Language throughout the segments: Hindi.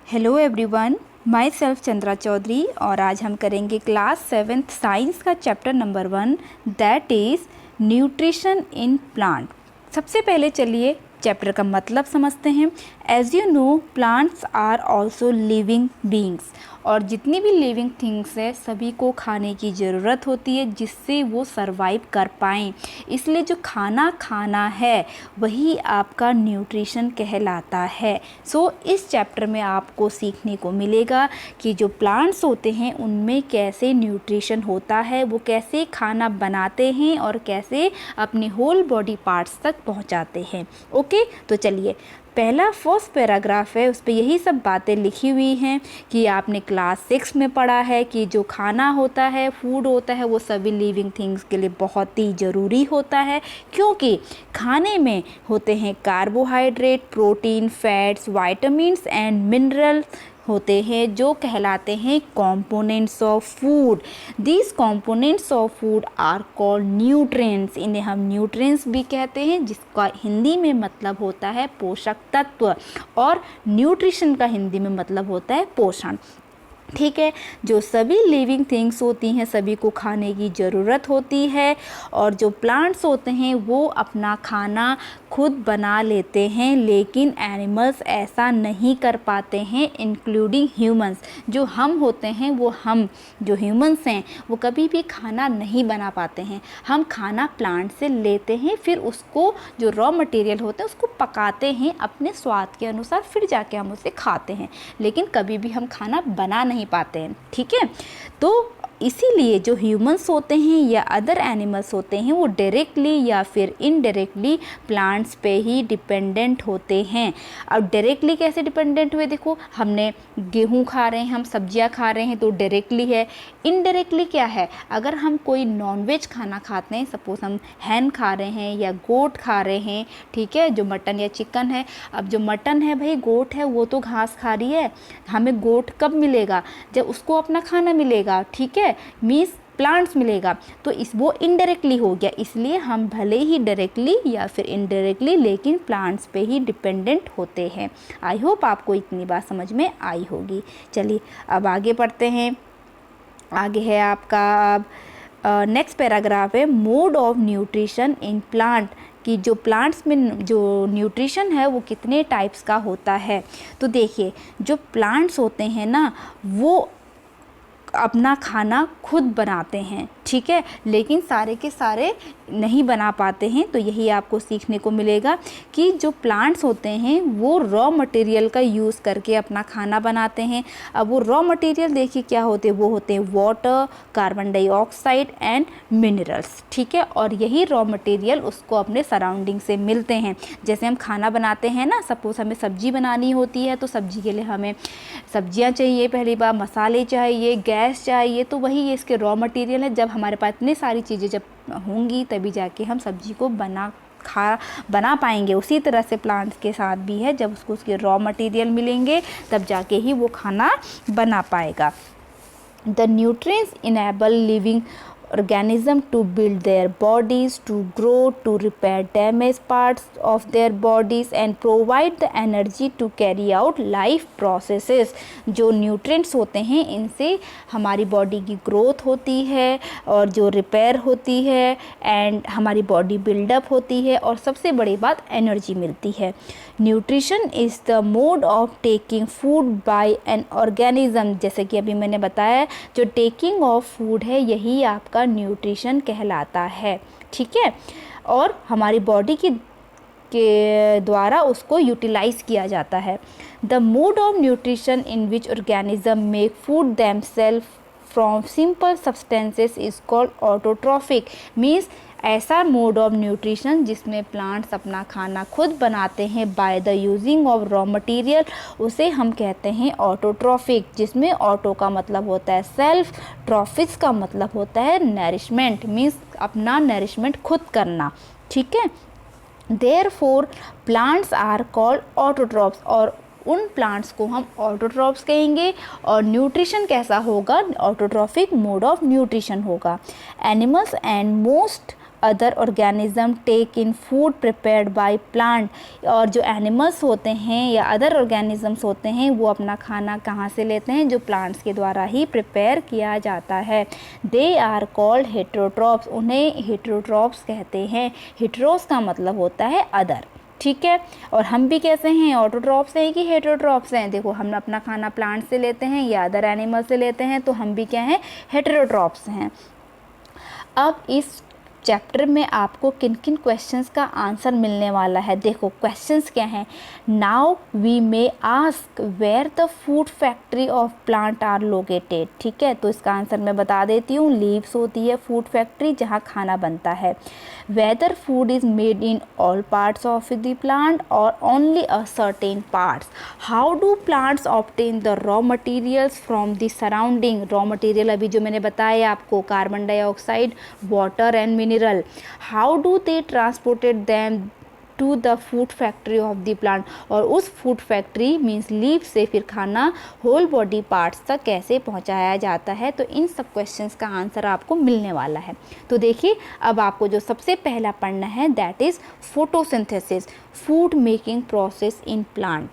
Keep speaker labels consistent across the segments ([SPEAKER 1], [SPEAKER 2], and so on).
[SPEAKER 1] Hello everyone, myself Chandra Chaudhary और आज हम करेंगे क्लास 7th साइंस का chapter number 1 that is nutrition in plant. सबसे पहले चलिए चैप्टर का मतलब समझते हैं। As you know plants are also living beings, और जितनी भी लिविंग थिंग्स है सभी को खाने की ज़रूरत होती है जिससे वो सरवाइव कर पाएँ। इसलिए जो खाना खाना है वही आपका न्यूट्रिशन कहलाता है। सो इस चैप्टर में आपको सीखने को मिलेगा कि जो प्लांट्स होते हैं उनमें कैसे न्यूट्रिशन होता है, वो कैसे खाना बनाते हैं और कैसे अपने होल बॉडी पार्ट्स तक पहुंचाते हैं। ओके, तो चलिए पहला फर्स्ट पैराग्राफ है, उस पर यही सब बातें लिखी हुई हैं कि आपने क्लास 6 में पढ़ा है कि जो खाना होता है, फूड होता है, वो सभी लिविंग थिंग्स के लिए बहुत ही ज़रूरी होता है, क्योंकि खाने में होते हैं carbohydrate, protein, fats, vitamins and minerals होते हैं जो कहलाते हैं components of food. These components of food are called nutrients. इन्हें हम न्यूट्रिएंट्स भी कहते हैं, जिसका हिंदी में मतलब होता है पोषक तत्व, और न्यूट्रिशन का हिंदी में मतलब होता है पोषण। ठीक है, जो सभी लिविंग थिंग्स होती हैं सभी को खाने की ज़रूरत होती है, और जो प्लांट्स होते हैं वो अपना खाना खुद बना लेते हैं, लेकिन एनिमल्स ऐसा नहीं कर पाते हैं, इंक्लूडिंग ह्यूमंस। जो हम होते हैं हम जो ह्यूमंस हैं वो कभी भी खाना नहीं बना पाते हैं। हम खाना प्लांट से लेते हैं, फिर उसको जो रॉ मटेरियल होता है उसको पकाते हैं अपने स्वाद के अनुसार, फिर जाके हम उसे खाते हैं, लेकिन कभी भी हम खाना बना नहीं पाते हैं। ठीक है, तो इसीलिए जो ह्यूमंस होते हैं या अदर एनिमल्स होते हैं वो डायरेक्टली या फिर इनडायरेक्टली प्लांट्स पे ही डिपेंडेंट होते हैं। अब डायरेक्टली कैसे डिपेंडेंट हुए, देखो हमने गेहूं खा रहे हैं, हम सब्जियां खा रहे हैं, तो डायरेक्टली है। इनडायरेक्टली क्या है, अगर हम कोई नॉनवेज खाना खाते हैं, सपोज हम हैन खा रहे हैं या गोट खा रहे हैं, ठीक है, जो मटन या चिकन है। अब जो मटन है भाई, गोट है, वो तो घास खा रही है, हमें गोट कब मिलेगा, जब उसको अपना खाना मिलेगा। ठीक है, मीन्स प्लांट्स मिलेगा, तो वो इनडायरेक्टली हो गया। इसलिए हम भले ही डायरेक्टली या फिर इनडायरेक्टली लेकिन प्लांट्स पे ही डिपेंडेंट होते हैं। आई होप आपको इतनी बात समझ में आई होगी। चलिए अब आगे पढ़ते हैं। आगे है आपका अब नेक्स्ट पैराग्राफ है mode of nutrition in plant, कि जो प्लांट्स में जो न्यूट्रिशन है वो कितने टाइप्स का होता है। तो देखिए जो प्लांट्स होते हैं ना वो अपना खाना खुद बनाते हैं, ठीक है, लेकिन सारे के सारे नहीं बना पाते हैं। तो यही आपको सीखने को मिलेगा कि जो प्लांट्स होते हैं वो रॉ मटेरियल का यूज़ करके अपना खाना बनाते हैं। अब वो रॉ मटेरियल देखिए क्या होते हैं, वो होते हैं water, carbon dioxide and minerals. ठीक है, और यही रॉ मटेरियल उसको अपने सराउंडिंग से मिलते हैं। जैसे हम खाना बनाते हैं ना, सपोज़ हमें सब्जी बनानी होती है, तो सब्जी के लिए हमें सब्जियां चाहिए, पहली बार मसाले चाहिए, गैस चाहिए, तो वही ये इसके रॉ मटेरियल है। जब हमारे पास इतनी सारी चीज़ें जब होंगी तभी जाके हम सब्जी को बना पाएंगे। उसी तरह से प्लांट्स के साथ भी है, जब उसको उसके रॉ मटेरियल मिलेंगे तब जाके ही वो खाना बना पाएगा। The nutrients enable living organism to build their bodies, to grow, to repair damaged parts of their bodies and provide the energy to carry out life processes। जो न्यूट्रिएंट्स होते हैं इनसे हमारी बॉडी की ग्रोथ होती है और जो रिपेयर होती है एंड हमारी बॉडी बिल्डअप होती है, और सबसे बड़ी बात एनर्जी मिलती है। Nutrition is the mode of taking food by an organism, जैसे कि अभी मैंने बताया जो टेकिंग ऑफ फूड है यही आपका न्यूट्रिशन कहलाता है। ठीक है, और हमारी बॉडी के द्वारा उसको यूटिलाइज किया जाता है। The mode of nutrition in which organism make food themselves from simple substances is called autotrophic. Means ऐसा मोड ऑफ न्यूट्रिशन जिसमें प्लांट्स अपना खाना खुद बनाते हैं by the using of raw material, उसे हम कहते हैं ऑटोट्रॉफिक, जिसमें ऑटो का मतलब होता है सेल्फ, ट्रॉफिक्स का मतलब होता है नरिशमेंट, मीन्स अपना नरिशमेंट खुद करना। ठीक है, therefore plants are called autotrophs, और उन प्लांट्स को हम ऑटोट्रॉफ्स कहेंगे। और न्यूट्रिशन कैसा होगा, ऑटोट्रॉफिक मोड ऑफ न्यूट्रिशन होगा। Animals and most other organism take in food prepared by plant. और जो एनिमल्स होते हैं या अदर ऑर्गेनिजम्स होते हैं वो अपना खाना कहाँ से लेते हैं, जो प्लांट्स के द्वारा ही प्रिपेयर किया जाता है। दे आर कॉल्ड हेटेरोट्रॉप्स, उन्हें हेटेरोट्रॉप्स कहते हैं। हेटेरोस का मतलब होता है अदर, ठीक है। और हम भी कैसे हैं, ऑटोट्रॉप्स हैं कि हेटेरोट्रॉप्स हैं। देखो हम अपना खाना प्लांट से लेते हैं या अदर एनिमल से लेते हैं, तो हम भी क्या हैं, हेटेरोट्रॉप्स हैं। अब इस चैप्टर में आपको किन किन क्वेश्चंस का आंसर मिलने वाला है। देखो क्वेश्चंस क्या हैं। Now we may ask where the food factory of plant are located, ठीक है। तो इसका आंसर मैं बता देती हूँ, लीव्स होती है फूड फैक्ट्री जहाँ खाना बनता है। Whether food is made in all parts of the plant और only a certain parts. How do plants obtain the raw materials from the surrounding. Raw material अभी जो मैंने बताया आपको, carbon dioxide, water and mineral. How do they transported them to the food factory of the plant. और उस फूड फैक्ट्री मीन्स लीफ से फिर खाना होल बॉडी पार्ट्स तक कैसे पहुंचाया जाता है। तो इन सब क्वेश्चंस का आंसर आपको मिलने वाला है। तो देखिए अब आपको जो सबसे पहला पढ़ना है that is photosynthesis, food making process in plant.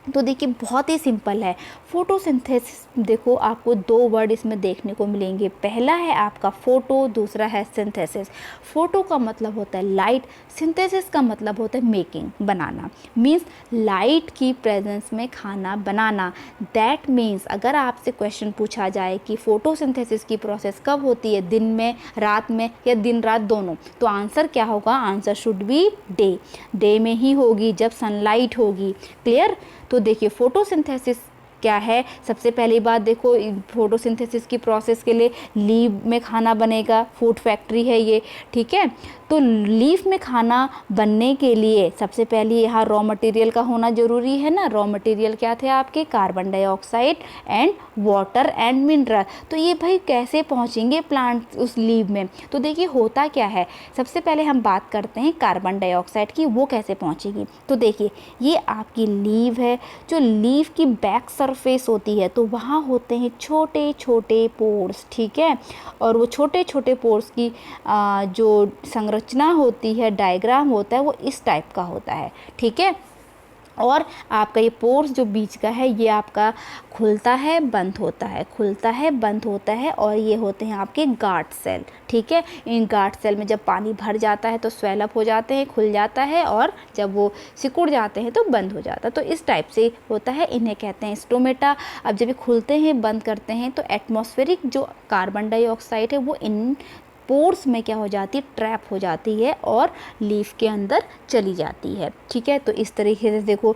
[SPEAKER 1] तो देखिए बहुत ही सिंपल है फोटोसिंथेसिस। देखो आपको दो वर्ड इसमें देखने को मिलेंगे, पहला है आपका फोटो, दूसरा है सिंथेसिस। फोटो का मतलब होता है लाइट, सिंथेसिस का मतलब होता है मेकिंग, बनाना। मीन्स लाइट की प्रेजेंस में खाना बनाना। दैट मीन्स अगर आपसे क्वेश्चन पूछा जाए कि फोटोसिंथेसिस की प्रोसेस कब होती है, दिन में, रात में या दिन रात दोनों, तो आंसर क्या होगा, answer should be day. Day में ही होगी जब सनलाइट होगी। क्लियर। तो देखिए फोटोसिंथेसिस क्या है, सबसे पहली बात देखो फोटोसिंथेसिस की प्रोसेस के लिए लीफ में खाना बनेगा, फूड फैक्ट्री है ये, ठीक है। तो लीफ में खाना बनने के लिए सबसे पहले यहाँ रॉ मटेरियल का होना ज़रूरी है ना। रॉ मटेरियल क्या थे आपके, carbon dioxide and water and mineral. तो ये भाई कैसे पहुँचेंगे प्लांट उस लीफ में। तो देखिए होता क्या है, सबसे पहले हम बात करते हैं कार्बन डाइऑक्साइड की, वो कैसे पहुँचेगी। तो देखिए ये आपकी लीफ है, जो लीफ की बैक सरफेस होती है तो वहाँ होते हैं छोटे छोटे पोर्स, ठीक है। और वो छोटे छोटे पोर्स की जो संरचना होती है, डायग्राम होता है, वो इस टाइप का होता है, ठीक है। और आपका ये पोर्स जो बीच का है ये आपका खुलता है बंद होता है, खुलता है बंद होता है। और ये होते हैं आपके गार्ड सेल, ठीक है। इन गार्ड सेल में जब पानी भर जाता है तो स्वेल अप हो जाते हैं, खुल जाता है, और जब वो सिकुड़ जाते हैं तो बंद हो जाता है। तो इस टाइप से होता है, इन्हें कहते हैं स्टोमेटा। अब जब ये खुलते हैं बंद करते हैं तो एटमॉस्फेरिक जो कार्बन डाइऑक्साइड है वो इन पोर्स में क्या हो जाती है, ट्रैप हो जाती है और लीफ के अंदर चली जाती है, ठीक है। तो इस तरीके से देखो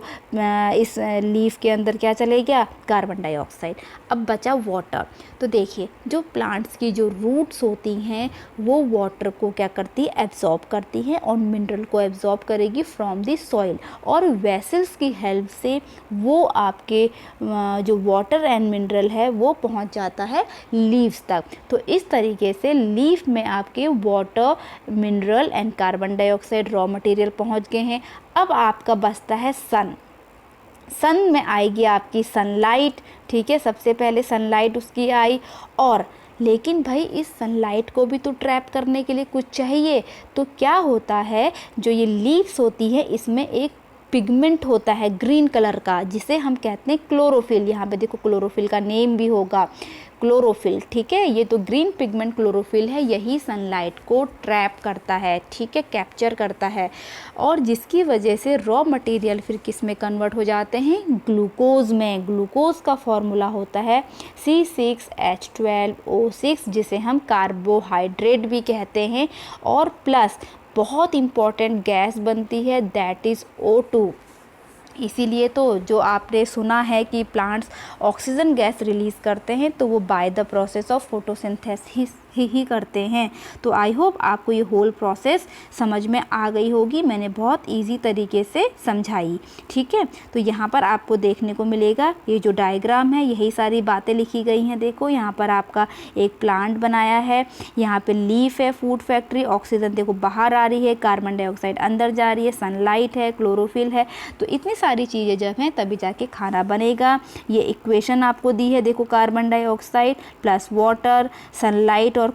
[SPEAKER 1] इस लीफ के अंदर क्या चले गया, कार्बन डाइऑक्साइड। अब बचा वाटर। तो देखिए जो प्लांट्स की जो रूट्स होती हैं वो वाटर को क्या करती है, एब्जॉर्ब करती हैं, और मिनरल को एब्जॉर्ब करेगी फ्रॉम द सॉइल, और वेसल्स की हेल्प से वो आपके जो वाटर एंड मिनरल है वो पहुंच जाता है लीव्स तक। तो इस तरीके से लीफ में आपके water, mineral and carbon dioxide raw material पहुंच गए हैं। अब आपका बचता है सन। सन में आएगी आपकी सनलाइट, ठीक है। सबसे पहले सनलाइट उसकी आई, और लेकिन भाई इस सनलाइट को भी तो ट्रैप करने के लिए कुछ चाहिए। तो क्या होता है, जो ये लीव्स होती है इसमें एक पिगमेंट होता है ग्रीन कलर का, जिसे हम कहते हैं क्लोरोफिल। यहाँ पे देखो क्लोरोफिल का नेम भी होगा क्लोरोफिल, ठीक है। ये तो ग्रीन पिगमेंट क्लोरोफिल है, यही सनलाइट को ट्रैप करता है, ठीक है, कैप्चर करता है, और जिसकी वजह से रॉ मटेरियल फिर किस में कन्वर्ट हो जाते हैं, ग्लूकोज में। ग्लूकोज का फॉर्मूला होता है C6H12O6, जिसे हम कार्बोहाइड्रेट भी कहते हैं, और प्लस बहुत इम्पॉर्टेंट गैस बनती है दैट इज़ O2। इसीलिए तो जो आपने सुना है कि प्लांट्स ऑक्सीजन गैस रिलीज़ करते हैं तो वो by the process of photosynthesis ही करते हैं। तो आई होप आपको ये होल प्रोसेस समझ में आ गई होगी, मैंने बहुत इजी तरीके से समझाई, ठीक है। तो यहाँ पर आपको देखने को मिलेगा ये जो डायग्राम है, यही सारी बातें लिखी गई हैं। देखो यहाँ पर आपका एक प्लांट बनाया है, यहाँ पे लीफ है, फूड फैक्ट्री, ऑक्सीजन देखो बाहर आ रही है, कार्बन डाइऑक्साइड अंदर जा रही है, सनलाइट है, क्लोरोफिल है। तो इतनी सारी चीज़ें जब हैं तभी जाके खाना बनेगा। ये इक्वेशन आपको दी है, देखो carbon dioxide plus water, sunlight और और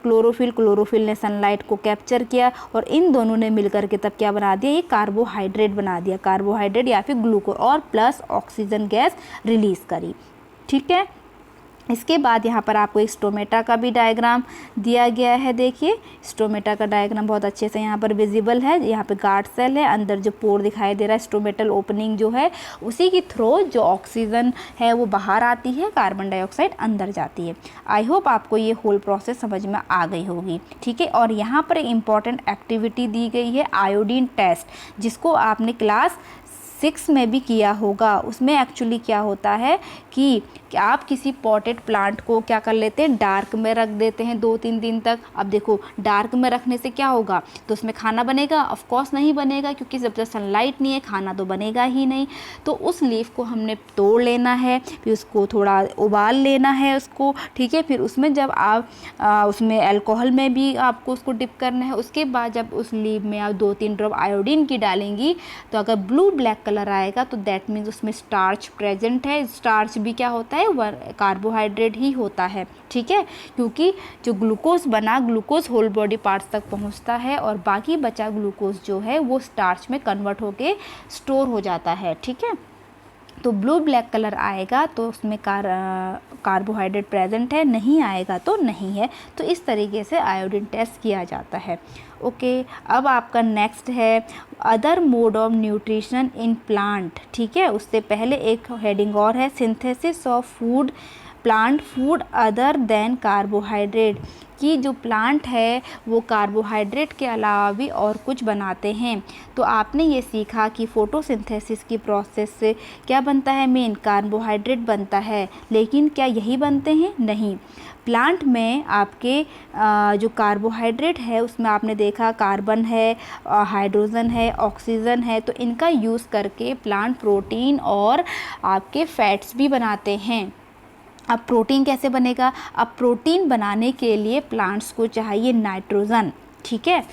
[SPEAKER 1] क्लोरोफिल ने सनलाइट को कैप्चर किया और इन दोनों ने मिलकर के तब क्या बना दिया, ये कार्बोहाइड्रेट बना दिया, कार्बोहाइड्रेट या फिर ग्लूकोज, और प्लस ऑक्सीजन गैस रिलीज़ करी। ठीक है, इसके बाद यहाँ पर आपको एक स्टोमेटा का भी डायग्राम दिया गया है। देखिए स्टोमेटा का डायग्राम बहुत अच्छे से यहाँ पर विजिबल है। यहाँ पे गार्ड सेल है, अंदर जो पोर दिखाई दे रहा है, स्टोमेटल ओपनिंग जो है उसी की थ्रू जो ऑक्सीजन है वो बाहर आती है, कार्बन डाइऑक्साइड अंदर जाती है। आई होप आपको ये होल प्रोसेस समझ में आ गई होगी। ठीक है, और यहाँ पर एक इम्पॉर्टेंट एक्टिविटी दी गई है आयोडीन टेस्ट, जिसको आपने क्लास 6 में भी किया होगा। उसमें एक्चुअली क्या होता है कि आप किसी पॉटेड प्लांट को क्या कर लेते हैं, डार्क में रख देते हैं 2-3 दिन तक। अब देखो डार्क में रखने से क्या होगा, तो उसमें खाना बनेगा? ऑफ कोर्स नहीं बनेगा, क्योंकि जब तक सनलाइट नहीं है खाना तो बनेगा ही नहीं। तो उस लीफ को हमने तोड़ लेना है, फिर उसको थोड़ा उबाल लेना है उसको। ठीक है, फिर उसमें जब आप उसमें अल्कोहल में भी आपको उसको डिप करना है। उसके बाद जब उस लीफ में आप 2-3 ड्रॉप आयोडीन की डालेंगी तो अगर ब्लू ब्लैक कलर आएगा तो दैट मीन्स उसमें स्टार्च प्रेजेंट है। स्टार्च भी क्या होता है, कार्बोहाइड्रेट ही होता है। ठीक है, क्योंकि जो ग्लूकोज बना, ग्लूकोज होल बॉडी पार्ट्स तक पहुंचता है और बाकी बचा ग्लूकोज जो है वो स्टार्च में कन्वर्ट होके स्टोर हो जाता है। ठीक है, तो ब्लू ब्लैक कलर आएगा तो उसमें कार्बोहाइड्रेट प्रेजेंट है, नहीं आएगा तो नहीं है। तो इस तरीके से आयोडीन टेस्ट किया जाता है। ओके, अब आपका नेक्स्ट है other mode of nutrition in plant. ठीक है, उससे पहले एक हेडिंग और है, synthesis of food plant food other than carbohydrate, कि जो प्लांट है वो कार्बोहाइड्रेट के अलावा भी और कुछ बनाते हैं। तो आपने ये सीखा कि फोटोसिंथेसिस की प्रोसेस से क्या बनता है, मेन कार्बोहाइड्रेट बनता है। लेकिन क्या यही बनते हैं? नहीं, प्लांट में आपके जो कार्बोहाइड्रेट है उसमें आपने देखा कार्बन है, हाइड्रोजन है, ऑक्सीजन है। तो इनका यूज़ करके प्लांट प्रोटीन और आपके फैट्स भी बनाते हैं। अब प्रोटीन कैसे बनेगा? अब प्रोटीन बनाने के लिए प्लांट्स को चाहिए नाइट्रोजन। ठीक है,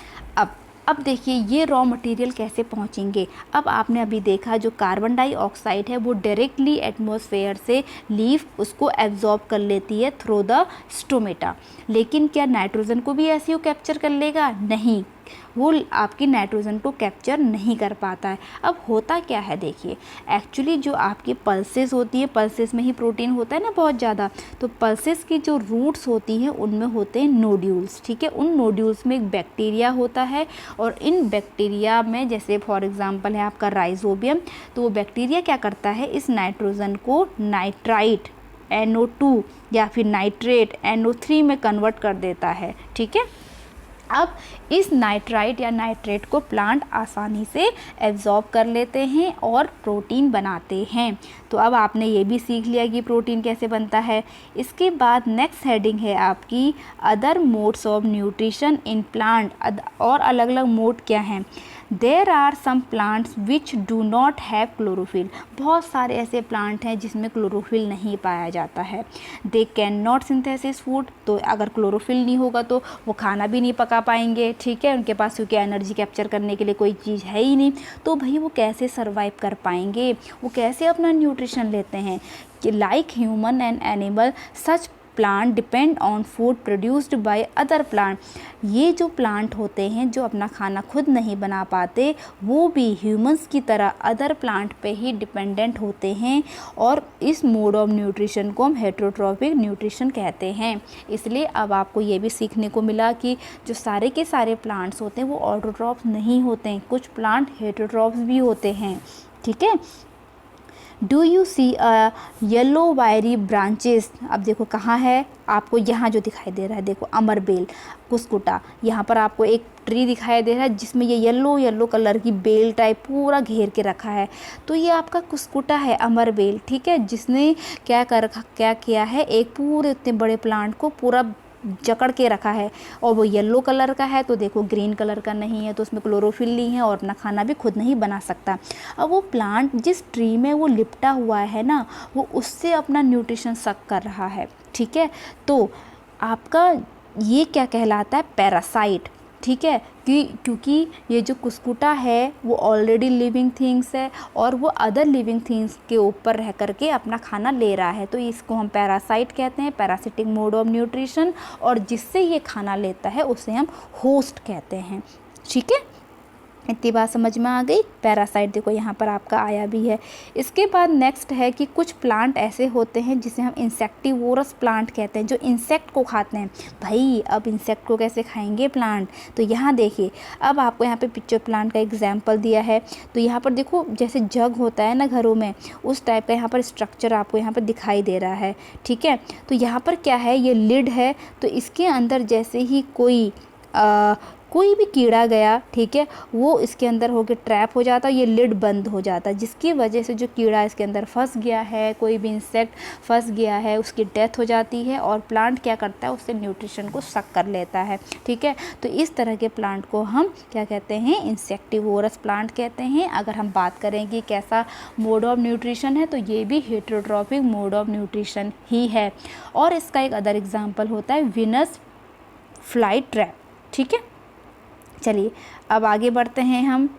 [SPEAKER 1] अब देखिए ये रॉ मटेरियल कैसे पहुंचेंगे। अब आपने अभी देखा जो कार्बन डाइऑक्साइड है वो डायरेक्टली एटमॉस्फेयर से लीफ उसको एब्जॉर्ब कर लेती है थ्रू द स्टोमेटा। लेकिन क्या नाइट्रोजन को भी ऐसे ही कैप्चर कर लेगा? नहीं, वो आपकी नाइट्रोजन को कैप्चर नहीं कर पाता है। अब होता क्या है, देखिए एक्चुअली जो आपकी पल्सेस होती है, पल्सेस में ही प्रोटीन होता है ना बहुत ज़्यादा, तो पल्सेस की जो रूट्स होती हैं उनमें होते हैं नोड्यूल्स। ठीक है, उन नोड्यूल्स में एक बैक्टीरिया होता है और इन बैक्टीरिया में जैसे फॉर एग्जांपल है आपका राइजोबियम, तो वो बैक्टीरिया क्या करता है, इस नाइट्रोजन को नाइट्राइट NO2 या फिर नाइट्रेट NO3 में कन्वर्ट कर देता है। ठीक है, अब इस नाइट्राइट या नाइट्रेट को प्लांट आसानी से एब्जॉर्ब कर लेते हैं और प्रोटीन बनाते हैं। तो अब आपने ये भी सीख लिया कि प्रोटीन कैसे बनता है। इसके बाद नेक्स्ट हेडिंग है आपकी other modes of nutrition in plant. और अलग अलग मोड क्या हैं? There are some plants which do not have chlorophyll. बहुत सारे ऐसे प्लांट हैं जिसमें क्लोरोफिल नहीं पाया जाता है। They can not synthesis food, तो अगर क्लोरोफिल नहीं होगा तो वो खाना भी नहीं पका पाएंगे। ठीक है, उनके पास क्योंकि एनर्जी कैप्चर करने के लिए कोई चीज़ है ही नहीं, तो भाई वो कैसे सर्वाइव कर पाएंगे, वो कैसे अपना न्यूट्रिशन लेते हैं। कि like human and animal such plant depend on food produced by other plant. ये जो प्लांट होते हैं जो अपना खाना खुद नहीं बना पाते, वो भी ह्यूमंस की तरह अदर प्लांट पे ही डिपेंडेंट होते हैं। और इस मोड ऑफ न्यूट्रिशन को हम हेटेरोट्रॉपिक न्यूट्रिशन कहते हैं। इसलिए अब आपको ये भी सीखने को मिला कि जो सारे के सारे प्लांट्स होते हैं वो ऑटोट्रॉप्स नहीं होते हैं, कुछ प्लांट हेटेरोट्रॉप्स भी होते हैं। ठीक है, do you see a yellow wiry branches. अब देखो कहाँ है, आपको यहाँ जो दिखाई दे रहा है, देखो अमरबेल, कुसकुटा, यहाँ पर आपको एक ट्री दिखाई दे रहा है जिसमें ये येलो कलर की बेल टाइप पूरा घेर के रखा है। तो ये आपका कुसकुटा है, अमरबेल। ठीक है, जिसने क्या किया है, एक पूरे इतने बड़े प्लांट को पूरा जकड़ के रखा है। और वो येलो कलर का है, तो देखो ग्रीन कलर का नहीं है, तो उसमें क्लोरोफिल नहीं है और अपना खाना भी खुद नहीं बना सकता। अब वो प्लांट जिस ट्री में वो लिपटा हुआ है ना, वो उससे अपना न्यूट्रिशन सक कर रहा है। ठीक है, तो आपका ये क्या कहलाता है, पैरासाइट। ठीक है, क्योंकि ये जो कुस्कुटा है वो ऑलरेडी लिविंग थिंग्स है और वो अदर लिविंग थिंग्स के ऊपर रह करके अपना खाना ले रहा है, तो इसको हम पैरासाइट कहते हैं, पैरासिटिक मोड ऑफ न्यूट्रिशन। और जिससे ये खाना लेता है उसे हम होस्ट कहते हैं। ठीक है, इतनी बात समझ में आ गई। पैरासाइट देखो यहाँ पर आपका आया भी है। इसके बाद नेक्स्ट है कि कुछ प्लांट ऐसे होते हैं जिसे हम इंसेक्टिवोरस प्लांट कहते हैं, जो इंसेक्ट को खाते हैं। भाई अब इंसेक्ट को कैसे खाएंगे प्लांट, तो यहाँ देखिए, अब आपको यहाँ पे पिक्चर प्लांट का एग्जाम्पल दिया है। तो यहाँ पर देखो जैसे जग होता है ना घरों में, उस टाइप का यहाँ पर स्ट्रक्चर आपको यहाँ पर दिखाई दे रहा है। ठीक है, तो यहाँ पर क्या है, ये लिड है, तो इसके अंदर जैसे ही कोई भी कीड़ा गया, ठीक है, वो इसके अंदर होकर ट्रैप हो जाता है, ये लिड बंद हो जाता है, जिसकी वजह से जो कीड़ा इसके अंदर फंस गया है, कोई भी इंसेक्ट फंस गया है, उसकी डेथ हो जाती है और प्लांट क्या करता है, उससे न्यूट्रिशन को सक कर लेता है। ठीक है, तो इस तरह के प्लांट को हम क्या कहते हैं, इंसेक्टिवोरस प्लांट कहते हैं। अगर हम बात करें कि कैसा मोड ऑफ न्यूट्रिशन है, तो ये भी हेटेरोट्रॉपिक मोड ऑफ न्यूट्रिशन ही है। और इसका एक अदर एग्जाम्पल होता है विनस फ्लाई ट्रैप। ठीक है, चलिए अब आगे बढ़ते हैं हम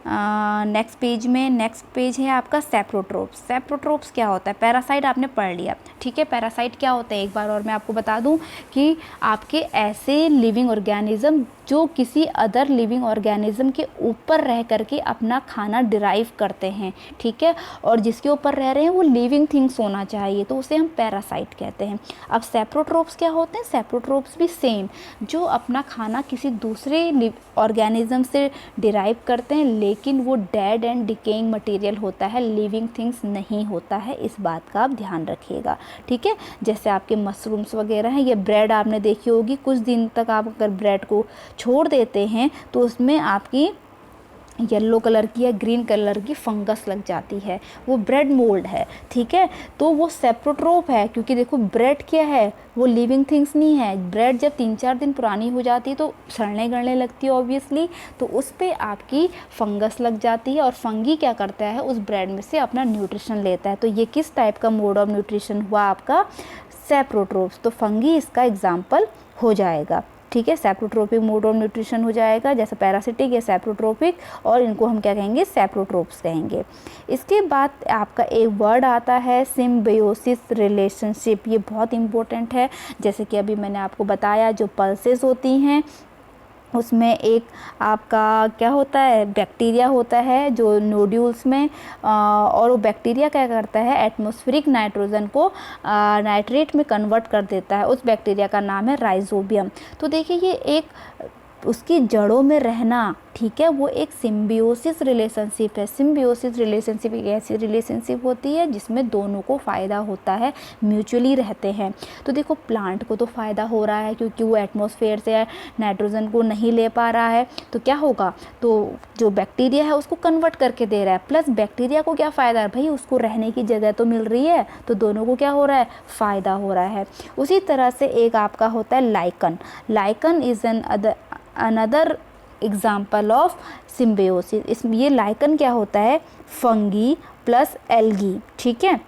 [SPEAKER 1] नेक्स्ट पेज में। नेक्स्ट पेज है आपका सेप्रोट्रोप्स। सेप्रोट्रोप्स क्या होता है, पैरासाइट आपने पढ़ लिया। ठीक है, पैरासाइट क्या होता है एक बार और मैं आपको बता दूं कि आपके ऐसे लिविंग ऑर्गेनिज्म जो किसी अदर लिविंग ऑर्गेनिज्म के ऊपर रह करके अपना खाना डिराइव करते हैं। ठीक है, और जिसके ऊपर रह रहे हैं वो लिविंग थिंग्स होना चाहिए, तो उसे हम पैरासाइट कहते हैं। अब सेप्रोट्रोप्स क्या होते हैं, सेप्रोट्रोप्स भी सेम, जो अपना खाना किसी दूसरे ऑर्गेनिज्म से डिराइव करते हैं, लेकिन वो डेड एंड डिकेइंग मटेरियल होता है, लिविंग थिंग्स नहीं होता है। इस बात का आप ध्यान रखिएगा। ठीक है, जैसे आपके मशरूम्स वगैरह हैं, ये ब्रेड आपने देखी होगी, कुछ दिन तक आप अगर ब्रेड को छोड़ देते हैं तो उसमें आपकी येलो कलर की या ग्रीन कलर की फंगस लग जाती है, वो ब्रेड मोल्ड है। ठीक है, तो वो सेप्रोट्रोप है, क्योंकि देखो ब्रेड क्या है, वो लिविंग थिंग्स नहीं है। ब्रेड जब 3-4 दिन पुरानी हो जाती है तो सड़ने गलने लगती है ऑब्वियसली, तो उस पर आपकी फंगस लग जाती है और फंगी क्या करता है, उस ब्रेड में से अपना न्यूट्रिशन लेता है। तो ये किस टाइप का मोड ऑफ न्यूट्रिशन हुआ आपका, सेप्रोट्रोप्स। तो फंगी इसका एग्जाम्पल हो जाएगा। ठीक है, सेप्रोट्रोपिक मोड ऑफ न्यूट्रिशन हो जाएगा, जैसे पैरासिटिक या सेप्रोट्रोपिक, और इनको हम क्या कहेंगे, सेप्रोट्रोप्स कहेंगे। इसके बाद आपका एक वर्ड आता है सिम्बायोसिस रिलेशनशिप। ये बहुत इंपॉर्टेंट है, जैसे कि अभी मैंने आपको बताया जो पल्सेस होती हैं उसमें एक आपका क्या होता है, बैक्टीरिया होता है जो नोड्यूल्स में, और वो बैक्टीरिया क्या करता है, एटमॉस्फेरिक नाइट्रोजन को नाइट्रेट में कन्वर्ट कर देता है। उस बैक्टीरिया का नाम है राइजोबियम। तो देखिए ये एक उसकी जड़ों में रहना, ठीक है, वो एक सिम्बियोसिस रिलेशनशिप है। सिम्बियोसिस रिलेशनशिप एक ऐसी रिलेशनशिप होती है जिसमें दोनों को फ़ायदा होता है, म्यूचुअली रहते हैं। तो देखो प्लांट को तो फ़ायदा हो रहा है क्योंकि वो एटमॉस्फेयर से नाइट्रोजन को नहीं ले पा रहा है, तो क्या होगा, तो जो बैक्टीरिया है उसको कन्वर्ट करके दे रहा है, प्लस बैक्टीरिया को क्या फ़ायदा है, भाई उसको रहने की जगह तो मिल रही है, तो दोनों को क्या हो रहा है, फ़ायदा हो रहा है। उसी तरह से एक आपका होता है lichen. Lichen is another example of symbiosis. इसमें ये लाइकन क्या होता है, फंगी प्लस एल्गी। ठीक है,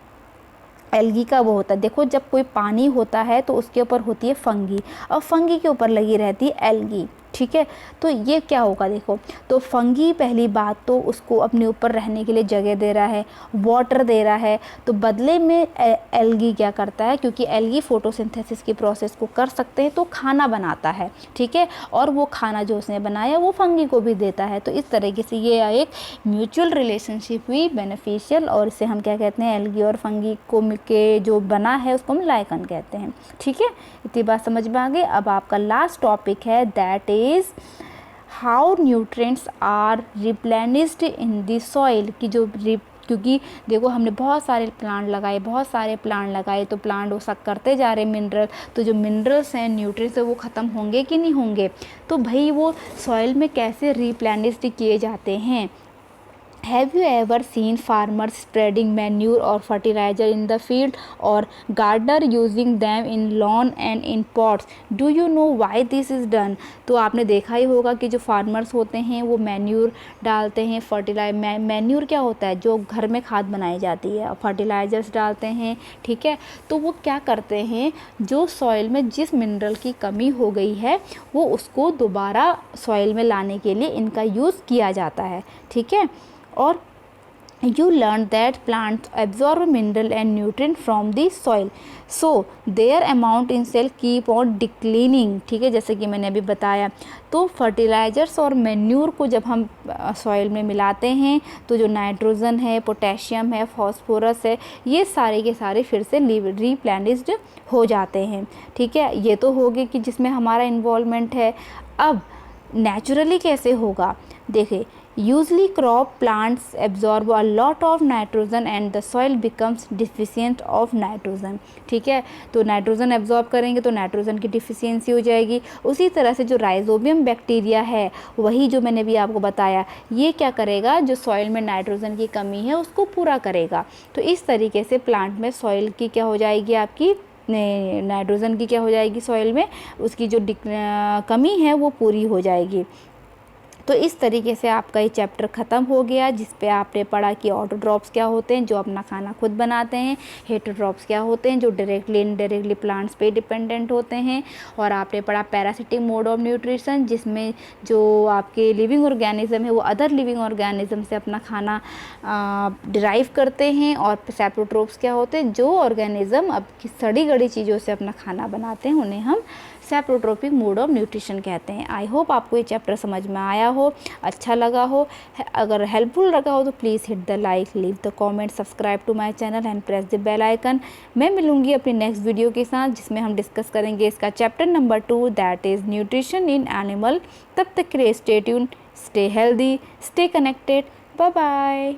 [SPEAKER 1] एल्गी का वो होता है, देखो जब कोई पानी होता है तो उसके ऊपर होती है फंगी और फंगी के ऊपर लगी रहती है एल्गी। ठीक है, तो ये क्या होगा, देखो तो फंगी पहली बात तो उसको अपने ऊपर रहने के लिए जगह दे रहा है, वाटर दे रहा है, तो बदले में एल्गी क्या करता है, क्योंकि एल्गी फोटोसिंथेसिस की प्रोसेस को कर सकते हैं तो खाना बनाता है। ठीक है, और वो खाना जो उसने बनाया वो फंगी को भी देता है। तो इस तरीके से ये एक म्यूचुअल रिलेशनशिप हुई, बेनिफिशियल, और इसे हम क्या कहते हैं, एल्गी और फंगी को मिलके जो बना है उसको हम लाइकन कहते हैं। ठीक है, इतनी बात समझ में आ गई। अब आपका लास्ट टॉपिक है, that is how nutrients are replenished in the soil. की जो क्योंकि देखो हमने बहुत सारे प्लांट लगाए तो प्लांट वो सब करते जा रहे मिनरल, तो जो मिनरल्स हैं, न्यूट्रिएंट्स है, वो ख़त्म होंगे कि नहीं होंगे, तो भाई वो सॉइल में कैसे रिप्लेनिश्ड किए जाते हैं, Have you ever seen farmers spreading manure or fertilizer in the field, or gardener using them in lawn and in pots? Do you know why this is done? तो आपने देखा ही होगा कि जो फार्मर्स होते हैं वो मैन्यूर डालते हैं, मैन्यूर क्या होता है, जो घर में खाद बनाई जाती है, फर्टिलाइज़र्स डालते हैं, ठीक है। तो वो क्या करते हैं, जो सॉइल में जिस मिनरल की कमी हो गई है वो उसको दोबारा सॉइल में लाने के लिए इनका यूज़ किया जाता है, ठीक है। और you learned that plants absorb mineral and nutrient from the soil, so their amount in cell keep on declining, ठीक है, जैसे कि मैंने अभी बताया। तो फर्टिलाइज़र्स और मैन्यूर को जब हम सॉइल में मिलाते हैं तो जो नाइट्रोजन है, पोटेशियम है, फॉस्फोरस है, ये सारे के सारे फिर से रीप्लेनिश्ड हो जाते हैं, ठीक है। ये तो हो गए कि जिसमें हमारा इन्वॉल्वमेंट है। अब नेचुरली कैसे होगा, देखिए, usually crop plants absorb a lot of nitrogen and the soil becomes deficient of nitrogen, ठीक है। तो नाइट्रोजन एब्जॉर्ब करेंगे तो नाइट्रोजन की डिफिशियंसी हो जाएगी। उसी तरह से जो राइजोबियम बैक्टीरिया है, वही जो मैंने भी आपको बताया, ये क्या करेगा, जो सॉइल में नाइट्रोजन की कमी है उसको पूरा करेगा। तो इस तरीके से प्लांट में सॉइल की क्या हो जाएगी, आपकी नाइट्रोजन की क्या हो जाएगी, सॉइल में उसकी जो कमी है वो पूरी हो जाएगी। तो इस तरीके से आपका ये चैप्टर ख़त्म हो गया, जिस पे आपने पढ़ा कि ऑटोट्रॉफ्स क्या होते हैं, जो अपना खाना खुद बनाते हैं, हेटरोट्रॉफ्स क्या होते हैं, जो डायरेक्टली इनडायरेक्टली प्लांट्स पे डिपेंडेंट होते हैं, और आपने पढ़ा पैरासिटिक मोड ऑफ न्यूट्रिशन, जिसमें जो आपके लिविंग ऑर्गेनिज्म है वो अदर लिविंग ऑर्गेनिज्म से अपना खाना डिराइव करते हैं, और सैप्रोट्रोफ्स क्या होते हैं, जो ऑर्गेनिज्म अब सड़ी गड़ी चीज़ों से अपना खाना बनाते हैं, उन्हें हम सैप्रोट्रोपिक मोड ऑफ न्यूट्रिशन कहते हैं। आई होप आपको ये चैप्टर समझ में आया हो, अच्छा लगा हो। अगर हेल्पफुल लगा हो तो please hit the like, leave the comment, subscribe to my channel and press the bell icon. मैं मिलूंगी अपनी नेक्स्ट वीडियो के साथ, जिसमें हम डिस्कस करेंगे इसका chapter number 2, that is nutrition in animal. तब तक के लिए stay tune, stay healthy, stay connected, bye bye.